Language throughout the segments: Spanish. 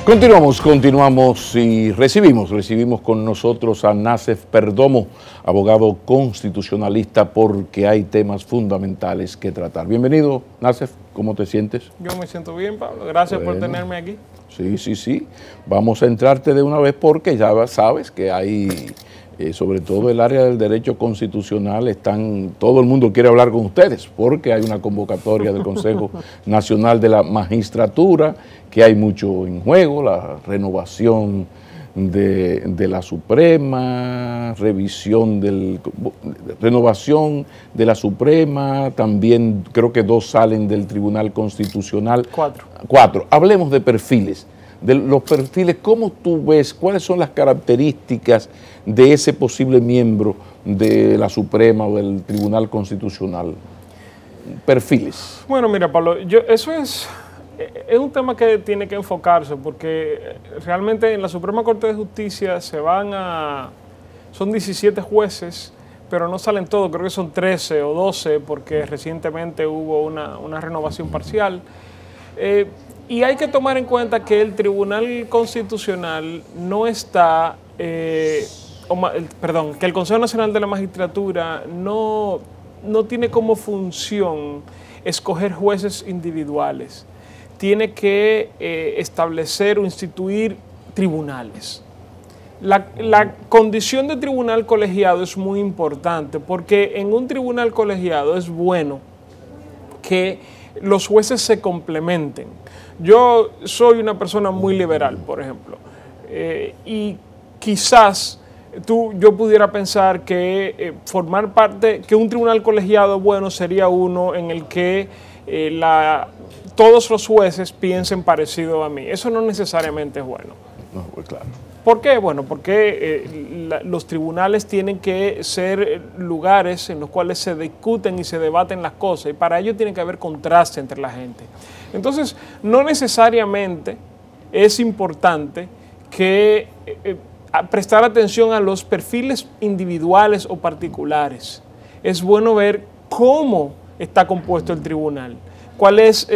Continuamos y recibimos con nosotros a Nacef Perdomo, abogado constitucionalista, porque hay temas fundamentales que tratar. Bienvenido, Nacef, ¿cómo te sientes? Yo me siento bien, Pablo, gracias por tenerme aquí. Sí, vamos a entrarte de una vez porque ya sabes que hay, sobre todo el área del derecho constitucional, todo el mundo quiere hablar con ustedes porque hay una convocatoria del Consejo Nacional de la Magistratura, que hay mucho en juego, la renovación de la Suprema, renovación de la Suprema, también creo que 2 salen del Tribunal Constitucional. 4. Hablemos de perfiles. De los perfiles, ¿cómo tú ves? ¿Cuáles son las características de ese posible miembro de la Suprema o del Tribunal Constitucional? Perfiles. Bueno, mira, Pablo, eso es un tema que tiene que enfocarse porque realmente en la Suprema Corte de Justicia son 17 jueces, pero no salen todos, creo que son 13 o 12 porque recientemente hubo una renovación parcial. Y hay que tomar en cuenta que el Tribunal Constitucional no está, que el Consejo Nacional de la Magistratura no tiene como función escoger jueces individuales. Tiene que establecer o instituir tribunales. La condición de tribunal colegiado es muy importante porque en un tribunal colegiado es bueno que los jueces se complementen. Yo soy una persona muy liberal, por ejemplo, y quizás yo pudiera pensar que formar parte, que un tribunal colegiado bueno sería uno en el que todos los jueces piensen parecido a mí. Eso no necesariamente es bueno. No, pues claro. ¿Por qué? Bueno, porque los tribunales tienen que ser lugares en los cuales se discuten y se debaten las cosas, y para ello tiene que haber contraste entre la gente. Entonces, no necesariamente es importante que prestar atención a los perfiles individuales o particulares. Es bueno ver cómo está compuesto el tribunal, cuál es,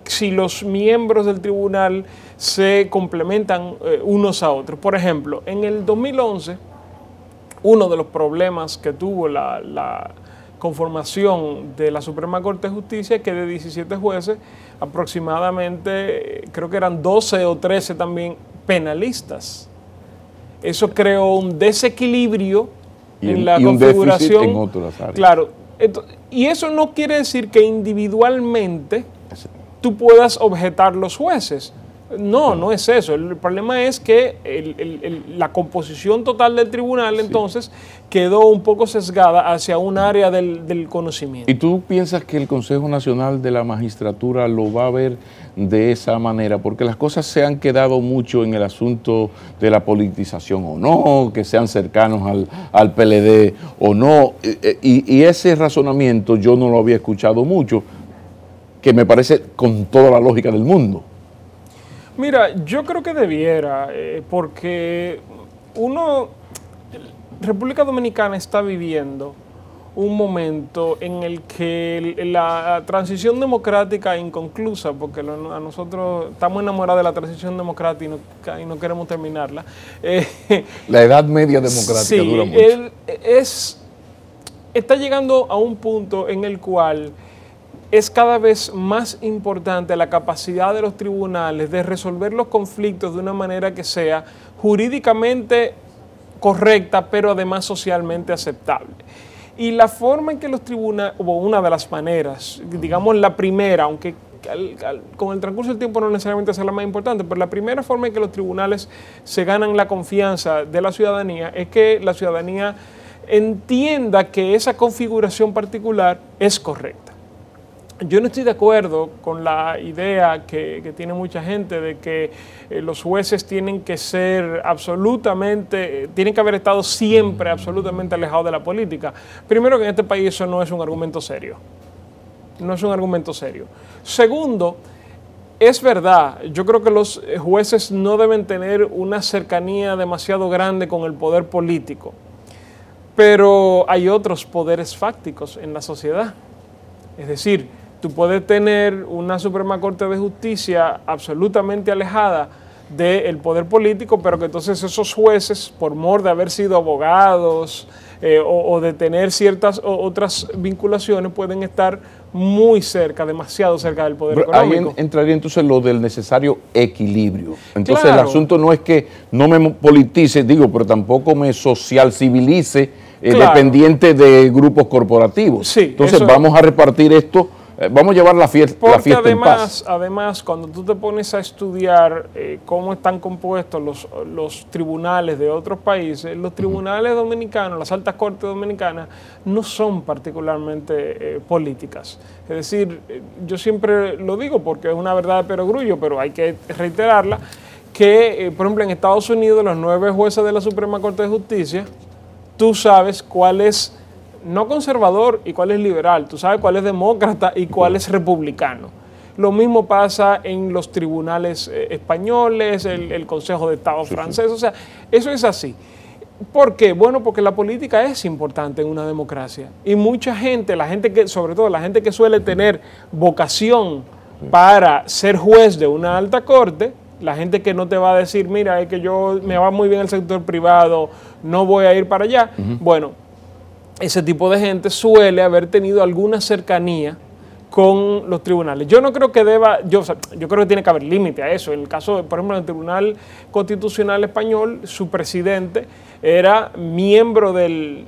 si los miembros del tribunal se complementan unos a otros. Por ejemplo, en el 2011, uno de los problemas que tuvo la conformación de la Suprema Corte de Justicia es que de 17 jueces, aproximadamente, creo que eran 12 o 13 también penalistas. Eso creó un desequilibrio en la configuración. En otras áreas. Claro, y eso no quiere decir que individualmente tú puedas objetar los jueces. No es eso. El problema es que la composición total del tribunal entonces quedó un poco sesgada hacia un área del conocimiento. ¿Y tú piensas que el Consejo Nacional de la Magistratura lo va a ver de esa manera? Porque las cosas se han quedado mucho en el asunto de la politización o no, que sean cercanos al PLD o no. Y ese razonamiento yo no lo había escuchado mucho, que me parece con toda la lógica del mundo. Mira, yo creo que debiera, porque República Dominicana está viviendo un momento en el que la transición democrática inconclusa, porque a nosotros estamos enamorados de la transición democrática y no queremos terminarla. La edad media democrática dura mucho. Está llegando a un punto en el cual es cada vez más importante la capacidad de los tribunales de resolver los conflictos de una manera que sea jurídicamente correcta, pero además socialmente aceptable. Y la forma en que los tribunales, o una de las maneras, digamos la primera, aunque con el transcurso del tiempo no necesariamente sea la más importante, pero la primera forma en que los tribunales se ganan la confianza de la ciudadanía es que la ciudadanía entienda que esa configuración particular es correcta. Yo no estoy de acuerdo con la idea que tiene mucha gente de que los jueces tienen que ser tienen que haber estado siempre absolutamente alejados de la política. Primero, que en este país eso no es un argumento serio. No es un argumento serio. Segundo, es verdad, yo creo que los jueces no deben tener una cercanía demasiado grande con el poder político, pero hay otros poderes fácticos en la sociedad. Es decir, tú puedes tener una Suprema Corte de Justicia absolutamente alejada del poder político, pero que entonces esos jueces, por mor de haber sido abogados o de tener ciertas otras vinculaciones, pueden estar muy cerca, demasiado cerca del poder económico. Ahí entraría entonces lo del necesario equilibrio. Entonces Claro. el asunto no es que no me politice, digo, pero tampoco me social civilice Claro. dependiente de grupos corporativos. Sí, entonces eso- vamos a repartir esto, vamos a llevar la fiesta Porque en paz. además, cuando tú te pones a estudiar cómo están compuestos los tribunales de otros países, los tribunales dominicanos, las altas cortes dominicanas, no son particularmente políticas. Es decir, yo siempre lo digo porque es una verdad de perogrullo, pero hay que reiterarla, que, por ejemplo, en Estados Unidos, los 9 jueces de la Suprema Corte de Justicia, tú sabes cuál es no conservador y cuál es liberal, tú sabes cuál es demócrata y cuál es republicano. Lo mismo pasa en los tribunales españoles, el Consejo de Estado francés, o sea, eso es así. ¿Por qué? Bueno, porque la política es importante en una democracia y mucha gente, sobre todo la gente que suele tener vocación para ser juez de una alta corte, la gente que no te va a decir, mira, es que yo me va muy bien el sector privado, no voy a ir para allá. Bueno, ese tipo de gente suele haber tenido alguna cercanía con los tribunales. Yo no creo que yo creo que tiene que haber límite a eso. En el caso, por ejemplo, del Tribunal Constitucional Español, su presidente era miembro del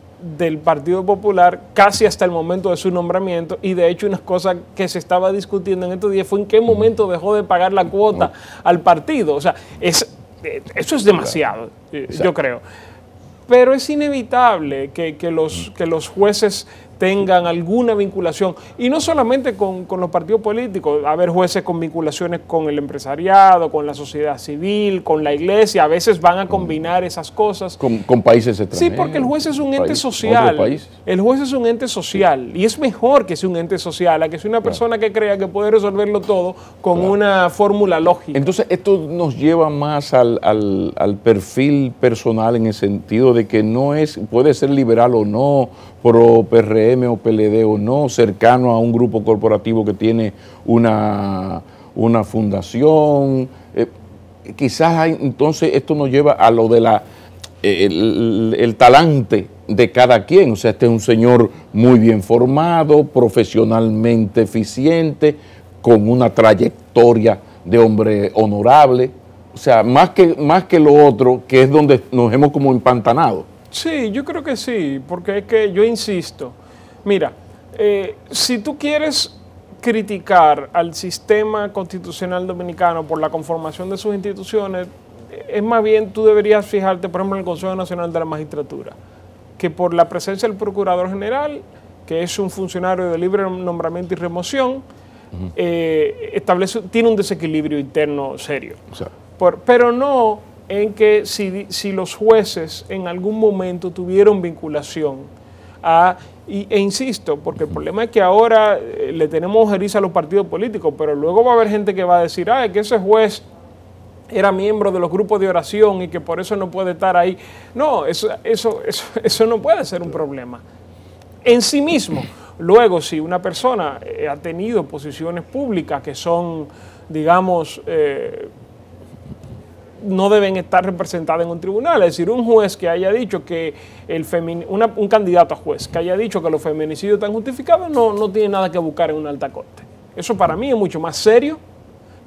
Partido Popular casi hasta el momento de su nombramiento, y de hecho una cosa que se estaba discutiendo en estos días fue en qué momento dejó de pagar la cuota al partido. O sea, eso es demasiado, yo creo. Pero es inevitable que los jueces tengan alguna vinculación, y no solamente con los partidos políticos, haber jueces con vinculaciones con el empresariado, con la sociedad civil, con la iglesia, a veces van a combinar esas cosas. Con países extranjeros. Sí, porque el juez es un ente social. El juez es un ente social, y es mejor que sea un ente social a que sea una persona que crea que puede resolverlo todo con una fórmula lógica. Entonces esto nos lleva más al perfil personal, en el sentido de que puede ser liberal o no, pro PRM o PLD o no, cercano a un grupo corporativo que tiene una fundación. Quizás entonces esto nos lleva a lo de el talante de cada quien. O sea, este es un señor muy bien formado, profesionalmente eficiente, con una trayectoria de hombre honorable. O sea, más que lo otro, que es donde nos hemos como empantanado. Sí, yo creo que sí, porque es que yo insisto, mira, si tú quieres criticar al sistema constitucional dominicano por la conformación de sus instituciones, es más bien tú deberías fijarte, por ejemplo, en el Consejo Nacional de la Magistratura, que por la presencia del Procurador General, que es un funcionario de libre nombramiento y remoción, tiene un desequilibrio interno serio. O sea, pero no en que si los jueces en algún momento tuvieron vinculación e insisto, porque el problema es que ahora le tenemos ojeriza a los partidos políticos, pero luego va a haber gente que va a decir, que ese juez era miembro de los grupos de oración y que por eso no puede estar ahí. No, eso no puede ser un problema en sí mismo. Luego, si una persona ha tenido posiciones públicas que son, digamos, no deben estar representadas en un tribunal. Es decir, un juez que haya dicho que un candidato a juez que haya dicho que los feminicidios están justificados no tiene nada que buscar en una alta corte. Eso para mí es mucho más serio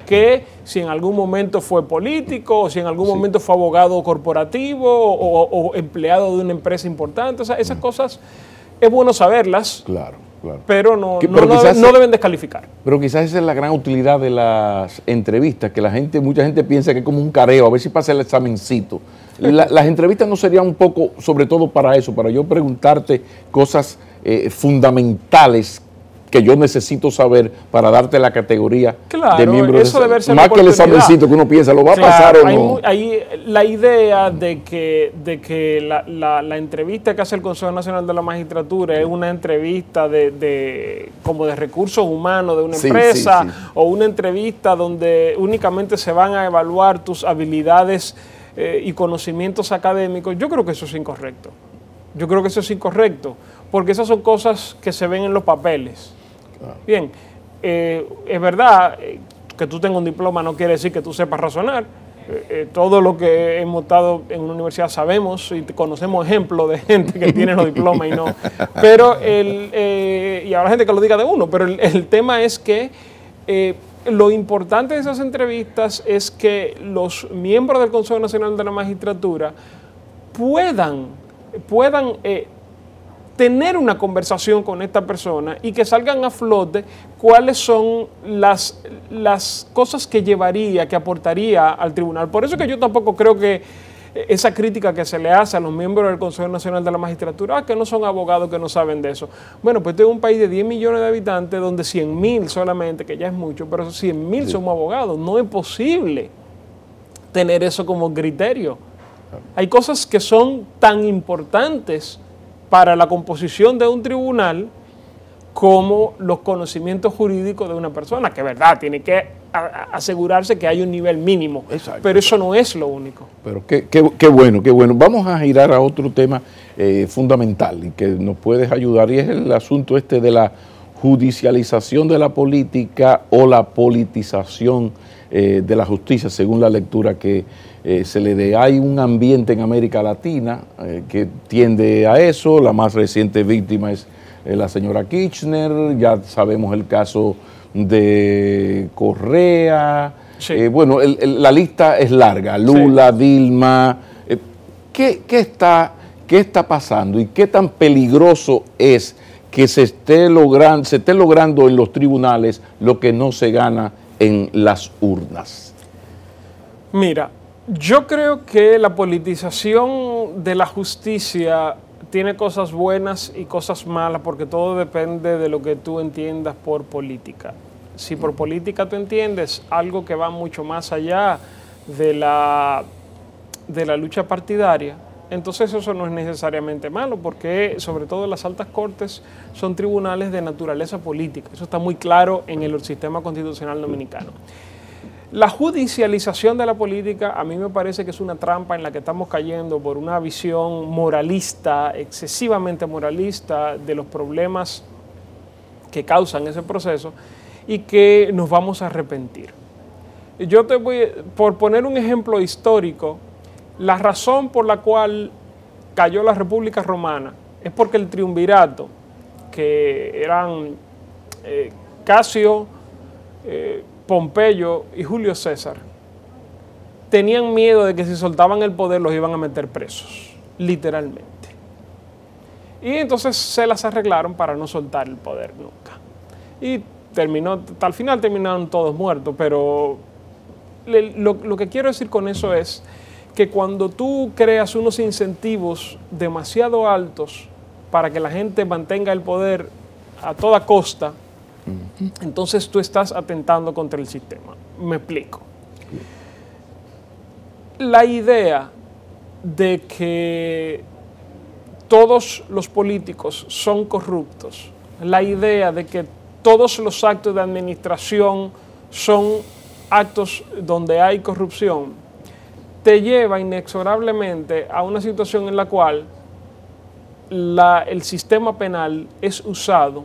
que si en algún momento fue político, o si en algún momento fue abogado corporativo o empleado de una empresa importante. O sea, esas cosas es bueno saberlas. Claro. Pero no deben descalificar. Pero quizás esa es la gran utilidad de las entrevistas, que mucha gente piensa que es como un careo, a ver si pasa el examencito. Las entrevistas no serían un poco, sobre todo para eso, para yo preguntarte cosas fundamentales que yo necesito saber para darte la categoría de miembro eso debe ser más que el examencito que uno piensa, ¿lo va a pasar o no? Hay la idea de que la entrevista que hace el Consejo Nacional de la Magistratura es una entrevista como de recursos humanos de una empresa, o una entrevista donde únicamente se van a evaluar tus habilidades y conocimientos académicos. Yo creo que eso es incorrecto. Porque esas son cosas que se ven en los papeles. Bien, es verdad que tú tengas un diploma no quiere decir que tú sepas razonar, todo lo que hemos estado en una universidad sabemos y conocemos ejemplos de gente que tiene los diplomas y no. Pero y habrá gente que lo diga de uno, pero el tema es que lo importante de esas entrevistas es que los miembros del Consejo Nacional de la Magistratura puedan tener una conversación con esta persona y que salgan a flote cuáles son las cosas que llevaría, que aportaría al tribunal. Por eso que yo tampoco creo que esa crítica que se le hace a los miembros del Consejo Nacional de la Magistratura, que no son abogados, que no saben de eso. Bueno, pues este es un país de 10 millones de habitantes donde 100.000 solamente, que ya es mucho, pero esos 100.000 somos abogados. No es posible tener eso como criterio. Hay cosas que son tan importantes para la composición de un tribunal como los conocimientos jurídicos de una persona, que es verdad, tiene que asegurarse que hay un nivel mínimo. Exacto. Pero eso no es lo único. Pero qué bueno, qué bueno. Vamos a girar a otro tema fundamental y que nos puedes ayudar, y es el asunto de la judicialización de la política o la politización de la justicia, según la lectura que se le dé. Hay un ambiente en América Latina que tiende a eso. La más reciente víctima es la señora Kirchner. Ya sabemos el caso de Correa. Sí. Bueno, la lista es larga. Lula, sí. Dilma. ¿Qué está pasando y qué tan peligroso es que se esté logrando en los tribunales lo que no se gana en las urnas? Mira, yo creo que la politización de la justicia tiene cosas buenas y cosas malas, porque todo depende de lo que tú entiendas por política. Si por política tú entiendes algo que va mucho más allá de la lucha partidaria, entonces eso no es necesariamente malo, porque sobre todo las altas cortes son tribunales de naturaleza política. Eso está muy claro en el sistema constitucional dominicano. La judicialización de la política a mí me parece que es una trampa en la que estamos cayendo por una visión moralista, excesivamente moralista, de los problemas que causan ese proceso y que nos vamos a arrepentir. Yo te voy, por poner un ejemplo histórico, la razón por la cual cayó la República Romana es porque el triunvirato, que eran Casio, Pompeyo y Julio César, tenían miedo de que si soltaban el poder los iban a meter presos, literalmente. Y entonces se las arreglaron para no soltar el poder nunca. Y al final terminaron todos muertos, pero lo que quiero decir con eso es que cuando tú creas unos incentivos demasiado altos para que la gente mantenga el poder a toda costa, entonces tú estás atentando contra el sistema. Me explico. La idea de que todos los políticos son corruptos, la idea de que todos los actos de administración son actos donde hay corrupción, te lleva inexorablemente a una situación en la cual el sistema penal es usado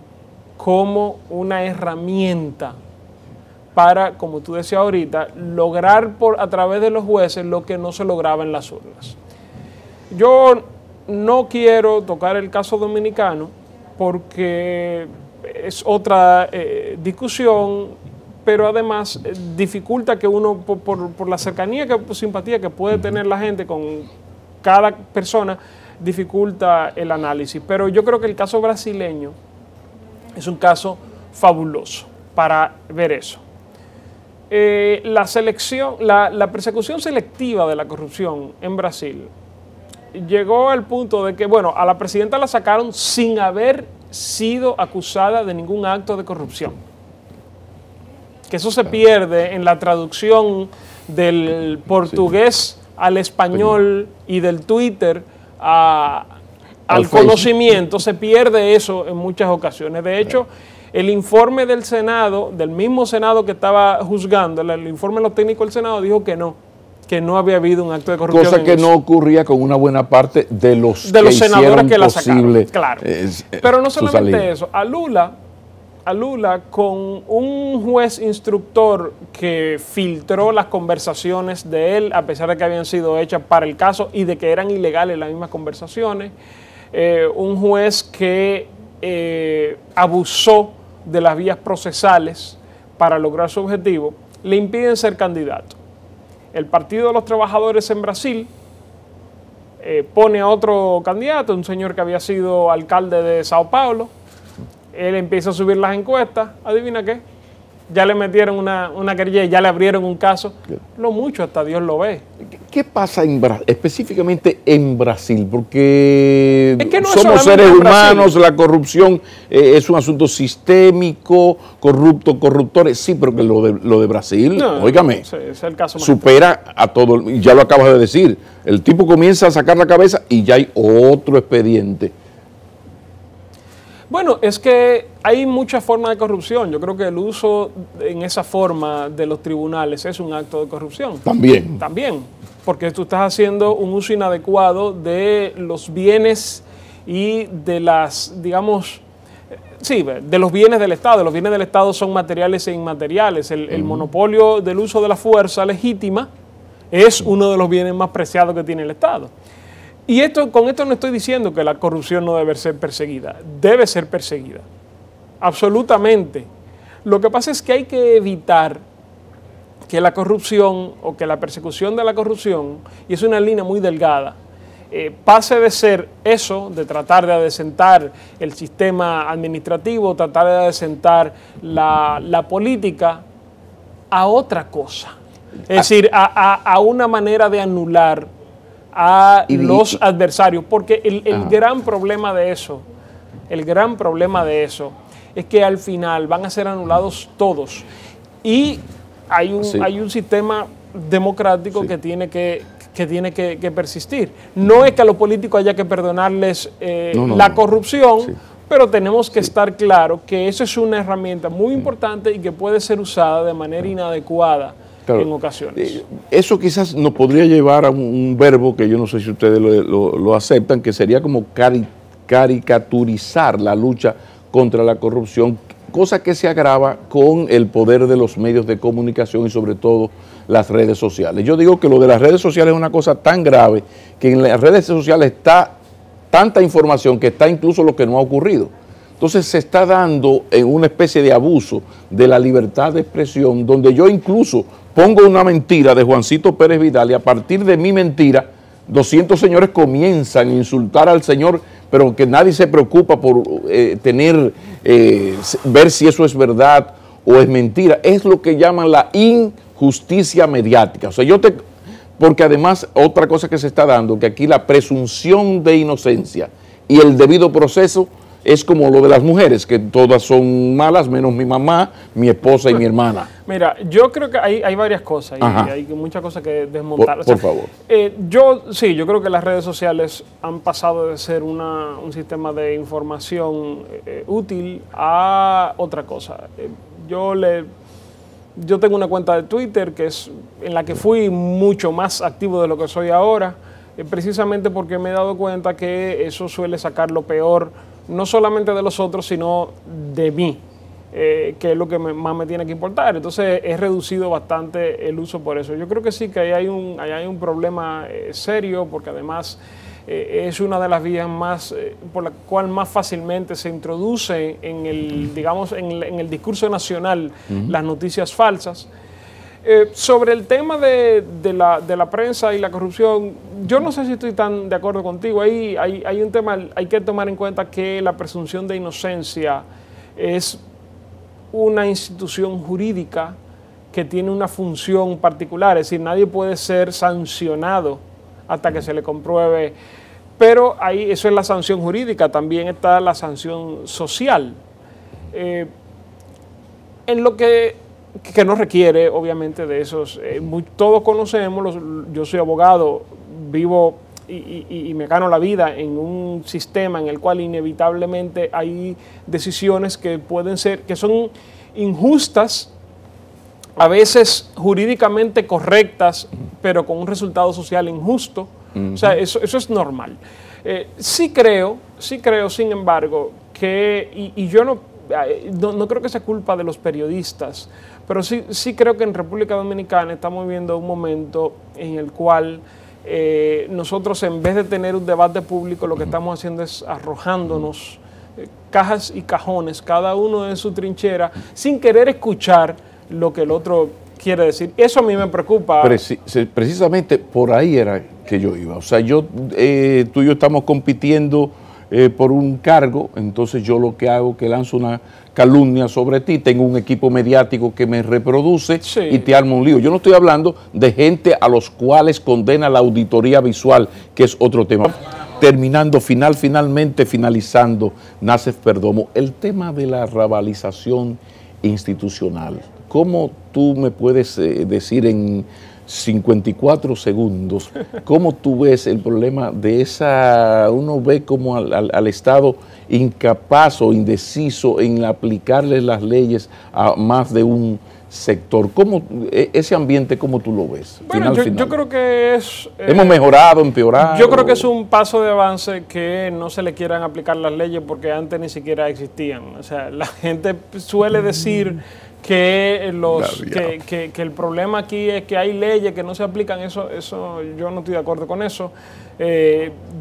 como una herramienta para, como tú decías ahorita, lograr a través de los jueces lo que no se lograba en las urnas. Yo no quiero tocar el caso dominicano porque es otra discusión, pero además dificulta que uno, por la cercanía, simpatía que puede tener la gente con cada persona, dificulta el análisis. Pero yo creo que el caso brasileño es un caso fabuloso para ver eso. La persecución selectiva de la corrupción en Brasil llegó al punto de que, bueno, a la presidenta la sacaron sin haber sido acusada de ningún acto de corrupción. Que eso se pierde en la traducción del portugués al español y del Twitter al conocimiento. Se pierde eso en muchas ocasiones. De hecho, el informe del Senado, del mismo Senado que estaba juzgando, el informe de los técnicos del Senado dijo que no había habido un acto de corrupción. Cosa que no ocurría con una buena parte de los senadores que la sacaron. Claro. Pero no solamente eso, a Lula a Lula con un juez instructor que filtró las conversaciones de él, a pesar de que habían sido hechas para el caso y de que eran ilegales las mismas conversaciones. Un juez que abusó de las vías procesales para lograr su objetivo, le impiden ser candidato. El Partido de los Trabajadores en Brasil pone a otro candidato, un señor que había sido alcalde de Sao Paulo. Él empieza a subir las encuestas, adivina qué, ya le metieron una querella, ya le abrieron un caso, lo mucho hasta Dios lo ve. ¿Qué pasa específicamente en Brasil? Porque es que no somos seres humanos, la corrupción es un asunto sistémico, corruptores, sí, pero que lo de Brasil, no, óigame, sí, es el caso supera a todo, y ya lo acabas de decir, el tipo comienza a sacar la cabeza y ya hay otro expediente. Bueno, es que hay muchas formas de corrupción. Yo creo que el uso en esa forma de los tribunales es un acto de corrupción. También. También, porque tú estás haciendo un uso inadecuado de los bienes y de las, digamos, sí, de los bienes del Estado. Los bienes del Estado son materiales e inmateriales. El monopolio del uso de la fuerza legítima es uno de los bienes más preciados que tiene el Estado. Y con esto no estoy diciendo que la corrupción no debe ser perseguida. Debe ser perseguida. Absolutamente. Lo que pasa es que hay que evitar que la corrupción o que la persecución de la corrupción, y es una línea muy delgada, pase de ser eso, de tratar de adecentar el sistema administrativo, tratar de adecentar la política, a otra cosa. Es decir, a una manera de anular a los adversarios, porque el gran problema de eso, es que al final van a ser anulados todos y hay un sistema democrático que tiene que persistir. No es que a los políticos haya que perdonarles la corrupción, pero tenemos que estar claros que eso es una herramienta muy importante y que puede ser usada de manera inadecuada. Claro, en ocasiones. Eso quizás nos podría llevar a un verbo que yo no sé si ustedes lo aceptan, que sería como caricaturizar la lucha contra la corrupción, cosa que se agrava con el poder de los medios de comunicación y sobre todo las redes sociales. Yo digo que lo de las redes sociales es una cosa tan grave que en las redes sociales está tanta información que está incluso lo que no ha ocurrido. Entonces se está dando en una especie de abuso de la libertad de expresión, donde yo incluso pongo una mentira de Juancito Pérez Vidal y a partir de mi mentira 200 señores comienzan a insultar al señor, pero que nadie se preocupa por ver si eso es verdad o es mentira. Es lo que llaman la injusticia mediática. O sea, porque además otra cosa que se está dando, que aquí la presunción de inocencia y el debido proceso es como lo de las mujeres, que todas son malas, menos mi mamá, mi esposa y mi hermana. Mira, yo creo que hay varias cosas y hay muchas cosas que desmontar. Por favor. Yo creo que las redes sociales han pasado de ser un sistema de información útil a otra cosa. Yo tengo una cuenta de Twitter en la que fui mucho más activo de lo que soy ahora, precisamente porque me he dado cuenta que eso suele sacar lo peor, no solamente de los otros, sino de mí, que es lo que más me tiene que importar. Entonces he reducido bastante el uso por eso. Yo creo que sí, que ahí hay un problema serio, porque además es una de las vías por la cual más fácilmente se introduce en el discurso nacional las noticias falsas. Sobre el tema de la prensa y la corrupción, yo no sé si estoy tan de acuerdo contigo. Ahí hay un tema, hay que tomar en cuenta que la presunción de inocencia es una institución jurídica que tiene una función particular, es decir, nadie puede ser sancionado hasta que se le compruebe, pero ahí eso es la sanción jurídica, también está la sanción social. En lo que no requiere, obviamente, de esos. Todos conocemos, yo soy abogado, vivo y me gano la vida en un sistema en el cual inevitablemente hay decisiones que son injustas, a veces jurídicamente correctas, pero con un resultado social injusto. O sea, eso es normal. Sí creo, sin embargo, que, y yo no creo que sea culpa de los periodistas, pero sí creo que en República Dominicana estamos viviendo un momento en el cual nosotros, en vez de tener un debate público, lo que estamos haciendo es arrojándonos cajas y cajones, cada uno en su trinchera, sin querer escuchar lo que el otro quiere decir. Eso a mí me preocupa. Precisamente por ahí era que yo iba. O sea, tú y yo estamos compitiendo por un cargo, entonces yo lo que hago es que lanzo una calumnia sobre ti, tengo un equipo mediático que me reproduce y te armo un lío. Yo no estoy hablando de gente a los cuales condena la auditoría visual, que es otro tema. Terminando, finalizando, Nacef Perdomo, el tema de la rabalización institucional. ¿Cómo tú me puedes decir en 54 segundos, cómo tú ves el problema de esa, uno ve como al Estado incapaz o indeciso en aplicarle las leyes a más de un sector? ¿Cómo, ese ambiente, cómo tú lo ves? Bueno, yo creo que es... ¿Hemos mejorado, empeorado? Yo creo que es un paso de avance que no se le quieran aplicar las leyes porque antes ni siquiera existían. O sea, la gente suele decir que el problema aquí es que hay leyes que no se aplican. Eso yo no estoy de acuerdo con eso.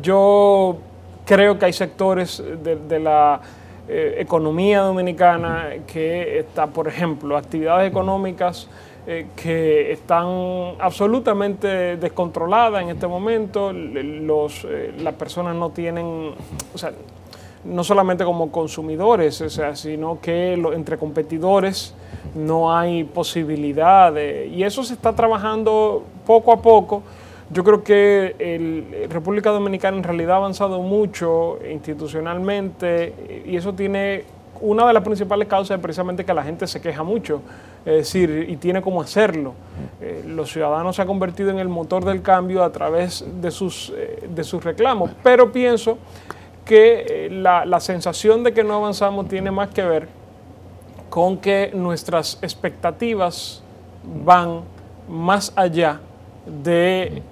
Yo creo que hay sectores de la economía dominicana que está, por ejemplo, actividades económicas que están absolutamente descontroladas en este momento. Las personas no tienen, o sea, no solamente como consumidores, o sea, sino que entre competidores no hay posibilidad y eso se está trabajando poco a poco. Yo creo que República Dominicana en realidad ha avanzado mucho institucionalmente y eso tiene, una de las principales causas es precisamente que la gente se queja mucho, es decir, y tiene cómo hacerlo. Los ciudadanos se han convertido en el motor del cambio a través de sus reclamos, pero pienso que la sensación de que no avanzamos tiene más que ver con que nuestras expectativas van más allá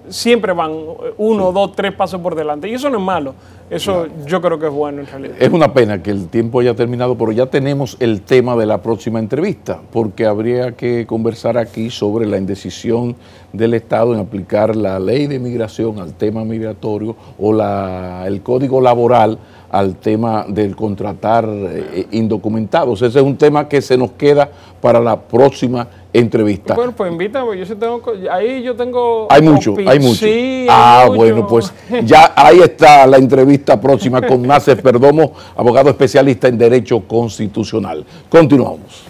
siempre van 1, 2, 3 pasos por delante. Y eso no es malo, eso yo creo que es bueno en realidad. Es una pena que el tiempo haya terminado, pero ya tenemos el tema de la próxima entrevista, porque habría que conversar aquí sobre la indecisión del Estado en aplicar la ley de migración al tema migratorio o el código laboral al tema del contratar indocumentados. Ese es un tema que se nos queda para la próxima entrevista. Bueno, pues invítame, yo tengo... Hay mucho. Sí, bueno, pues ya ahí está la entrevista próxima con Nacef Perdomo, abogado especialista en Derecho Constitucional. Continuamos.